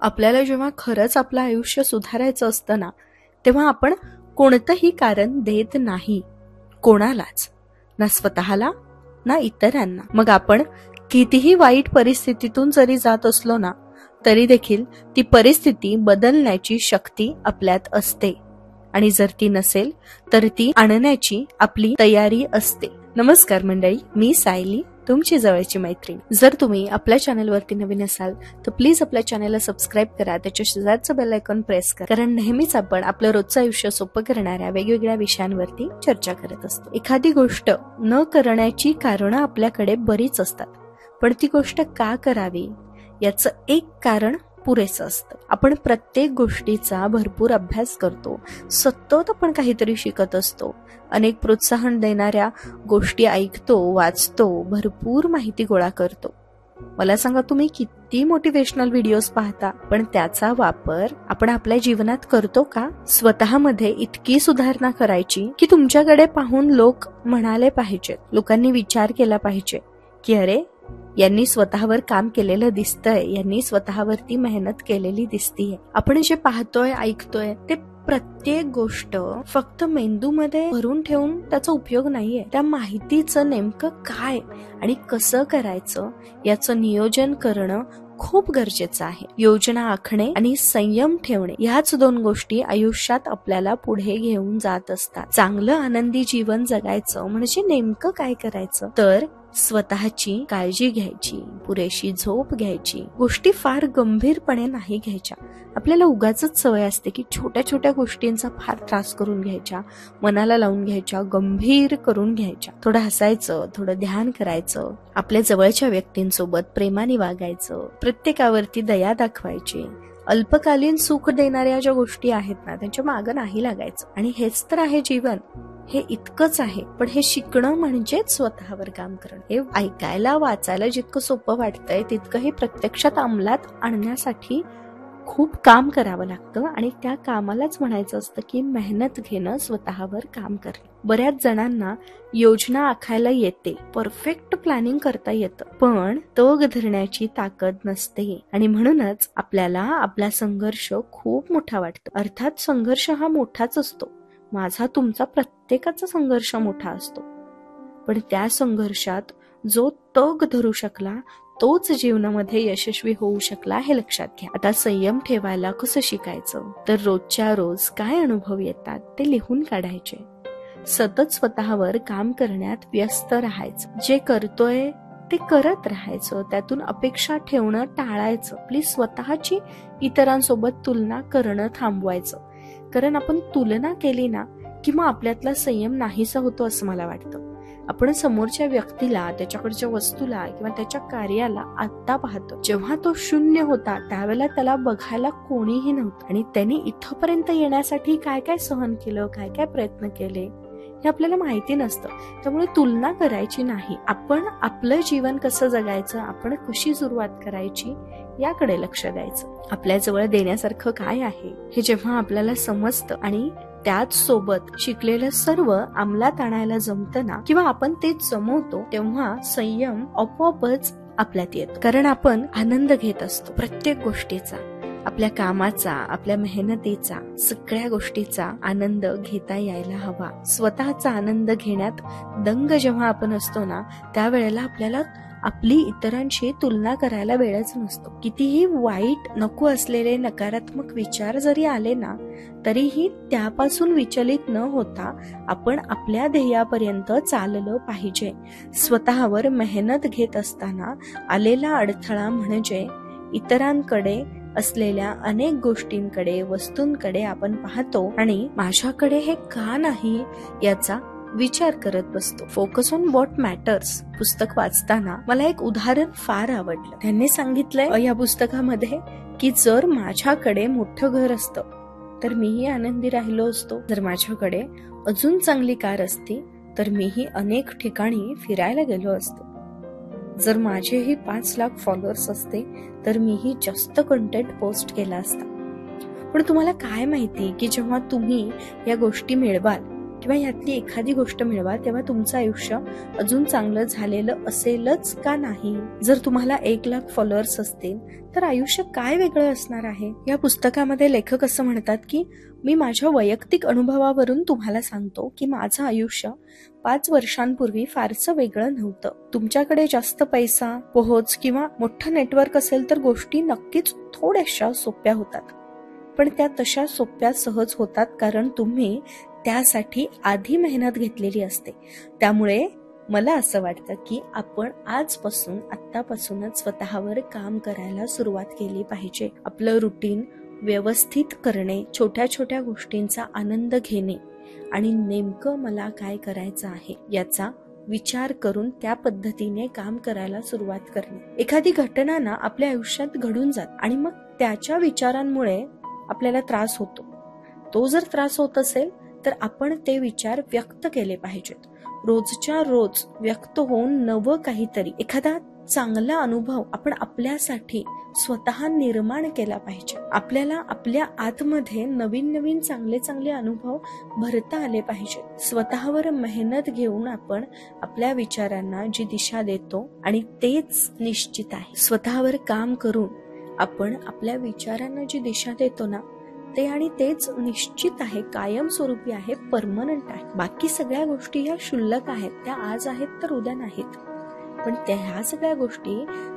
आपल्याला जेव्हा खरंच आपलं आयुष्य सुधारायचं असतं ना, तेव्हा आपण कोणतंही कारण देत नाही कोणालाच, ना स्वतःला ना इतरांना. मग आपण कितीही वाईट परिस्थितीतून जरी जात असलो ना, तरी देखील ती परिस्थिती बदलण्याची शक्ती आपल्यात असते, आणि जर ती नसेल तर ती आणण्याची आपली तयारी असते. नमस्कार मंडळी, मी सायली, तुमची जवळची मैत्रीण. जर तुम्ही आपल्या चॅनलवरती नवीन असाल तर प्लीज आपल्या चॅनलला सबस्क्राईब करा, त्याच्या शेजारचं बेल आयकॉन प्रेस करा, कारण नेहमीच आपण आपलं रोजचं आयुष्य सोपं करणाऱ्या वेगवेगळ्या विषयांवरती चर्चा करत असतो. एखादी गोष्ट न करण्याची कारणं आपल्याकडे बरीच असतात, पण ती गोष्ट का करावी याचं एक कारण पुरेसं असतं. आपण प्रत्येक गोष्टीचा भरपूर अभ्यास करतो, सतत आपण काहीतरी शिकत असतो, अनेक प्रोत्साहन देणाऱ्या गोष्टी ऐकतो, वाचतो, भरपूर माहिती गोळा करतो. मला सांगा, तुम्ही किती मोटिवेशनल व्हिडिओज पाहता, पण त्याचा वापर आपण आपल्या जीवनात करतो का? स्वतःमध्ये इतकी सुधारणा करायची की तुमच्याकडे पाहून लोक म्हणाले पाहिजेत, लोकांनी विचार केला पाहिजे की अरे, यांनी स्वतःवर काम केलेलं दिसतंय, यांनी स्वतःवरती मेहनत केलेली दिसतीये. आपण जे पाहतोय, ऐकतोय ते प्रत्येक गोष्ट फक्त मेंदूमध्ये भरून ठेवून त्याचा उपयोग नाहीये. त्या माहितीचं नेमकं काय आणि कसं करायचं याचं नियोजन करणं खूप गरजेचं आहे. योजना आखणे आणि संयम ठेवणे याच दोन गोष्टी आयुष्यात आपल्याला पुढे घेऊन जात असतात. चांगलं आनंदी जीवन जगायचं म्हणजे नेमकं काय करायचं तर स्वतःची काळजी घ्यायची, पुरेशी झोप घ्यायची, गोष्टी फार गंभीरपणे नाही घ्यायच्या. आपल्याला उगाचच सवय असते की छोट्या छोट्या गोष्टींचा फार त्रास करून घ्यायच्या, मनाला लावून घ्यायच्या, गंभीर करून घ्यायच्या. थोडं हसायचं, थोडं ध्यान करायचं, आपल्या जवळच्या व्यक्तींसोबत प्रेमाने वागायचं, प्रत्येकावरती दया दाखवायची, अल्पकालीन सुख देणाऱ्या ज्या गोष्टी आहेत ना त्यांच्या मागं नाही लागायचं. आणि हेच तर आहे जीवन, हे इतकंच आहे. पण हे शिकणं म्हणजेच स्वतःवर काम करणं. हे ऐकायला वाचायला जितकं सोपं वाटतंय तितकं हे प्रत्यक्षात अंमलात आणण्यासाठी खूप काम करावं लागतं, आणि त्या कामालाच म्हणायचं असतं की मेहनत घेणं, स्वतःवर काम करणं. बऱ्याच जणांना योजना आखायला येते, परफेक्ट प्लॅनिंग करता येतं, पण तग धरण्याची ताकद नसते, आणि म्हणूनच आपल्याला आपला संघर्ष खूप मोठा वाटतो. अर्थात संघर्ष हा मोठाच असतो, माझा तुमचा प्रत्येकाचा संघर्ष मोठा असतो, पण त्या संघर्षात जो तग धरू शकला तोच जीवनामध्ये यशस्वी होऊ शकला, हे लक्षात घ्या. आता संयम ठेवायला कसं शिकायचं तर रोजच्या रोज काय अनुभव येतात ते लिहून काढायचे, सतत स्वतःवर काम करण्यात व्यस्त राहायचं, जे करतोय ते करत राहायचं, त्यातून अपेक्षा ठेवणं टाळायचं, आपली स्वतःची इतरांसोबत तुलना करणं थांबवायचं. कारण आपण तुलना केली ना की मग आपल्यातला संयम नाहीसा होतो असं मला वाटतं. आपण समोरच्या व्यक्तीला, त्याच्याकडच्या वस्तूला किंवा त्याच्या कार्याला आत्ता पाहतो, जेव्हा तो शून्य होता त्यावेळेला त्याला बघायला कोणीही नव्हतं, आणि त्यांनी इथपर्यंत येण्यासाठी काय काय सहन केलं, काय काय प्रयत्न केले हे आपल्याला माहिती नसतं. त्यामुळे तुलना करायची नाही. आपण आपलं जीवन कसं जगायचं, आपण कशी सुरुवात करायची याकडे लक्ष द्यायचं. आपल्याजवळ देण्यासारखं काय आहे हे जेव्हा आपल्याला समजतं आणि त्याच सोबत शिकलेलं सर्व अंमलात आणायला जमतं ना, किंवा आपण ते जमवतो, तेव्हा संयम आपोआपच आपल्यात येतो. कारण आपण आनंद घेत असतो प्रत्येक गोष्टीचा, आपल्या कामाचा, आपल्या मेहनतीचा, सगळ्या गोष्टीचा आनंद घेता यायला हवा. स्वतःचा आनंद घेण्यात दंग जेव्हा आपण असतो ना, त्यावेळेला आपल्याला आपली इतरांशी तुलना करायला वेळच नसतो. कितीही वाईट नको असलेले नकारात्मक विचार जरी आले ना, तरीही त्यापासून विचलित न होता आपण आपल्या ध्येयापर्यंत चाललं पाहिजे. स्वतःवर मेहनत घेत असताना आलेला अडथळा म्हणजे इतरांकडे असलेल्या अनेक गोष्टींकडे, वस्तूंकडे आपण पाहतो आणि माझ्याकडे हे का नाही याचा विचार करत बसतो. फोकस ऑन व्हॉट मॅटर्स पुस्तक वाचताना मला एक उदाहरण फार आवडलं. त्यांनी सांगितलंय या पुस्तकामध्ये की जर माझ्याकडे मोठं घर असतं तर मीही आनंदी राहिलो असतो, जर माझ्याकडे अजून चांगली कार असती तर मीही अनेक ठिकाणी फिरायला गेलो असतो, जर माझेही 5 लाख फॉलोअर्स असते तर मीही जास्त कंटेंट पोस्ट केला असता. पण तुम्हाला काय माहिती की जेव्हा तुम्ही या गोष्टी मिळवाल किंवा यातली एखादी गोष्ट मिळवा, तेव्हा तुमचं आयुष्य अजून चांगलं झालेलं असेलच का नाही? जर तुम्हाला 1,00,000 फॉलोअर्स असतील तर आयुष्य काय वेगळं असणार आहे? या पुस्तकामध्ये लेखक असं म्हणतात की मी माझ्या वैयक्तिक अनुभवावरून तुम्हाला सांगतो की माझं आयुष्य 5 वर्षांपूर्वी फारसं वेगळं नव्हतं. तुमच्याकडे जास्त पैसा, पोहोच किंवा मोठं नेटवर्क असेल तर गोष्टी नक्कीच थोड्याशा सोप्या होतात, पण त्या तशा सोप्या सहज होतात कारण तुम्ही त्यासाठी आधी मेहनत घेतलेली असते. त्यामुळे मला असं वाटतं की आपण आत्तापासूनच स्वतःवर काम करायला सुरुवात केली पाहिजे. आपलं रुटीन व्यवस्थित करणे, छोट्या छोट्या गोष्टींचा आनंद घेणे आणि नेमकं मला काय करायचं आहे याचा विचार करून त्या पद्धतीने काम करायला सुरुवात करणे. एखादी घटना ना आपल्या आयुष्यात घडून जात आणि मग त्याच्या विचारांमुळे आपल्याला त्रास होतो. तो जर त्रास होत असेल तर आपण ते विचार व्यक्त केले पाहिजेत. रोजच्या रोज व्यक्त होऊन नवं काहीतरी, एखादा चांगला अनुभव आपण आपल्यासाठी स्वतः निर्माण केला पाहिजे. आपल्याला आपल्या आतमध्ये नवीन नवीन चांगले चांगले अनुभव भरता आले पाहिजेत. स्वतःवर मेहनत घेऊन आपण आपल्या विचारांना जी दिशा देतो आणि तेच निश्चित आहे. स्वतःवर काम करून आपण आपल्या विचारांना जी दिशा देतो ना, ते आणि तेच निश्चित आहे, कायमस्वरूपी आहे, परमनंट आहे. बाकी सगळ्या गोष्टी या क्षुल्लक आहेत, त्या आज आहेत तर उद्या नाहीत. पण ह्या सगळ्या गोष्टी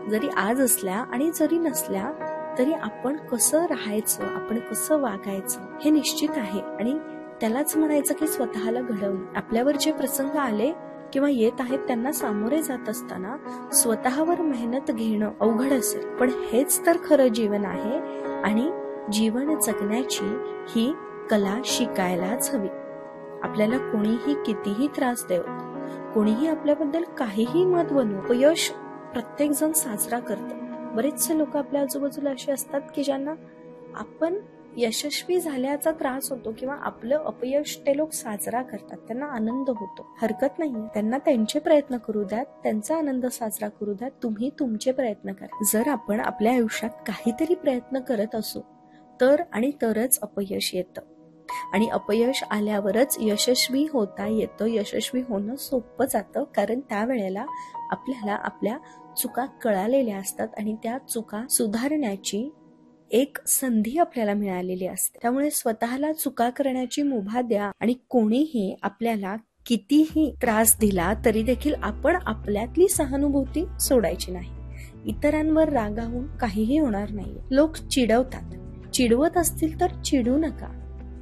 जरी आज असल्या आणि जरी नसल्या तरी आपण कसं राहायचं, आपण कसं वागायचं हे निश्चित आहे. आणि त्यालाच म्हणायचं की स्वतःला घडवणं. आपल्यावर जे प्रसंग आले किंवा येत आहेत त्यांना सामोरे जात असताना स्वतःवर मेहनत घेणं अवघड असेल, पण हेच तर खरं जीवन आहे. आणि जीवन जगण्याची ही कला शिकायलाच हवी. आपल्याला कोणीही कितीही त्रास देव, कोणीही आपल्याबद्दल काहीही मत बनवू, अपयश प्रत्येक जण साजरा करतं. बरेचसे लोक आपल्या आजूबाजूला असे असतात की ज्यांना आपण यशस्वी झाल्याचा त्रास होतो किंवा आपलं अपयश ते लोक साजरा करतात, त्यांना आनंद होतो. हरकत नाहीये, त्यांना त्यांचे प्रयत्न करू द्यात, त्यांचा आनंद साजरा करू द्यात, तुम्ही तुमचे प्रयत्न करा. जर आपण आपल्या आयुष्यात काहीतरी प्रयत्न करत असू तर आणि तरच अपयश येतं, आणि अपयश आल्यावरच यशस्वी होता येतं. यशस्वी होणं सोपं जातं कारण त्यावेळेला आपल्याला आपल्या चुका कळालेल्या असतात आणि त्या चुका सुधारण्याची एक संधी आपल्याला मिळालेली असते. त्यामुळे स्वतःला चुका करण्याची मुभा द्या आणि कोणीही आपल्याला कितीही त्रास दिला तरी देखील आपण आपल्यातली सहानुभूती सोडायची नाही. इतरांवर रागावून काहीही होणार नाही. लोक चिडवतात, चिडवत असतील तर चिडू नका,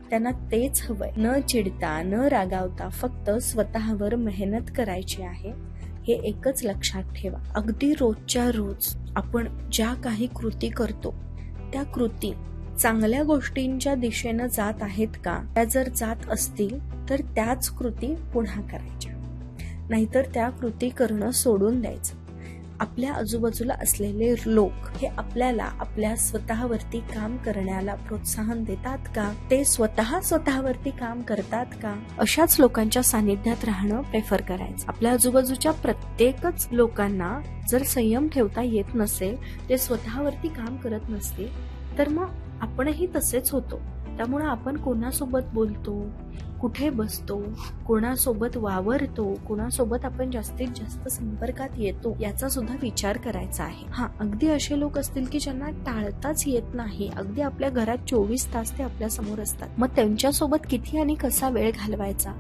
त्यांना तेच हवंय. न चिडता न रागावता फक्त स्वतःवर मेहनत करायची आहे, हे एकच लक्षात ठेवा. अगदी रोजच्या रोज आपण ज्या काही कृती करतो त्या कृती चांगल्या गोष्टींच्या दिशेनं जात आहेत का? त्या जर जात असतील तर त्याच कृती पुन्हा करायच्या, नाहीतर त्या कृती करणं सोडून द्यायचं. आपल्या आजूबाजूला असलेले लोक हे आपल्याला आपल्या स्वतःवरती काम करण्याला प्रोत्साहन देतात का? ते स्वतःवरती काम करतात का? अशाच लोकांच्या सानिध्यात राहणं प्रेफर करायचं. आपल्या आजूबाजूच्या प्रत्येकच लोकांना जर संयम ठेवता येत नसेल, ते स्वतःवरती काम करत नसतील, तर मग आपणही तसेच होतो. त्यामुळे आपण कोणासोबत बोलतो, कुठे बसतो, कोणासोबत वावरतो, कोणासोबत आपण जास्तीत जास्त संपर्कात येतो याचा सुद्धा विचार करायचा आहे. अगदी असे लोक असतील की ज्यांना टाळताच येत नाही, अगदी आपल्या घरात 24 तास ते आपल्या समोर असतात. मग त्यांच्यासोबत किती आणि कसा वेळ घालवायचा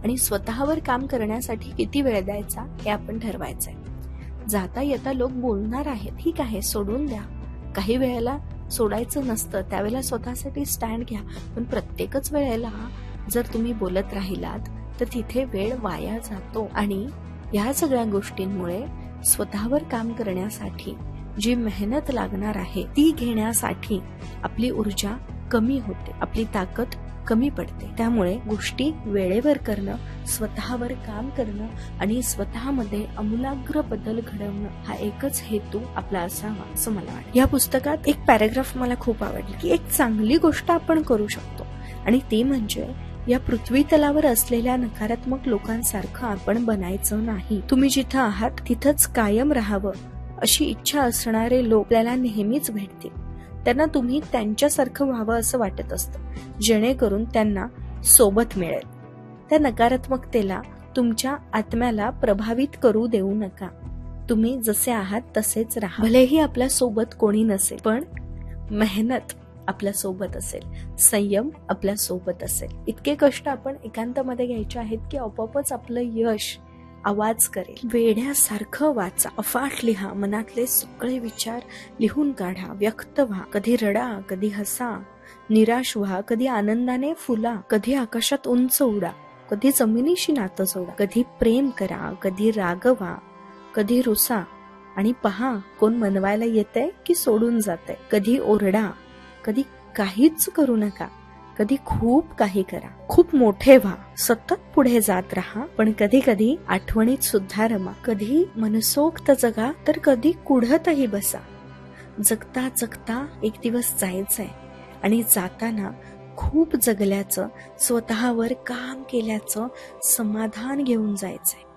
आणि स्वतःवर काम करण्यासाठी किती वेळ द्यायचा हे आपण ठरवायचंय. जाता येता लोक बोलणार आहेत, ठीक आहे, सोडून द्या. काही वेळेला सोडायचं नसतं, त्यावेळेला स्वतःसाठी स्टँड घ्या. पण प्रत्येकच वेळेला जर तुम्ही बोलत राहिलात तर तिथे वेळ वाया जातो आणि या सगळ्या गोष्टींमुळे स्वतःवर काम करण्यासाठी जी मेहनत लागणार आहे ती घेण्यासाठी आपली ऊर्जा कमी होते, आपली ताकद कमी पडते. त्यामुळे गोष्टी वेळेवर करणं, स्वतःवर काम करणं आणि स्वतःमध्ये आमूलाग्र बदल घडवणं हा एकच हेतू आपला असावा असं मला वाटतं. या पुस्तकात एक पॅराग्राफ मला खूप आवडली की एक चांगली गोष्ट आपण करू शकतो आणि ते म्हणजे या पृथ्वी तलावर असलेल्या नकारात्मक लोकांसारखं आपण बनायचं नाही. तुम्ही जिथं आहात तिथंच कायम राहावं अशी इच्छा असणारे लोक आपल्याला नेहमीच भेटतील. त्यांना तुम्ही त्यांच्यासारखं व्हावं असं वाटत असतं, जेणेकरून त्यांना सोबत मिळेल. त्या नकारात्मकतेला तुमच्या आत्म्याला प्रभावित करू देऊ नका. तुम्ही जसे आहात तसेच राहा. भलेही आपल्या सोबत कोणी नसेल, पण मेहनत आपल्या सोबत असेल, संयम आपल्या सोबत असेल. इतके कष्ट आपण एकांतामध्ये घ्यायचे आहेत की आपोआपच आपलं यश आवाज करेल. वेड्यासारखं वाचा, अफाट लिहा, मनातले सगळे विचार लिहून काढा, व्यक्त व्हा. कधी रडा, कधी हसा, निराश व्हा, कधी आनंदाने फुला, कधी आकाशात उंच उडा, कधी जमिनीशी नातं जोडा. कधी प्रेम करा, कधी रागवा, कधी रुसा, आणि पहा कोण मनवायला येतंय की सोडून जातंय. कधी ओरडा, कधी काहीच करू नका, कधी खूप काही करा. खूप मोठे व्हा, सतत पुढे जात राहा, पण कधी कधी आठवणीत सुद्धा रमा. कधी मनसोक्त जगा, तर कधी कुढतही बसा. जगता जगता एक दिवस जायचंय, आणि जाताना खूप जगल्याचं, स्वतःवर काम केल्याचं समाधान घेऊन जायचंय.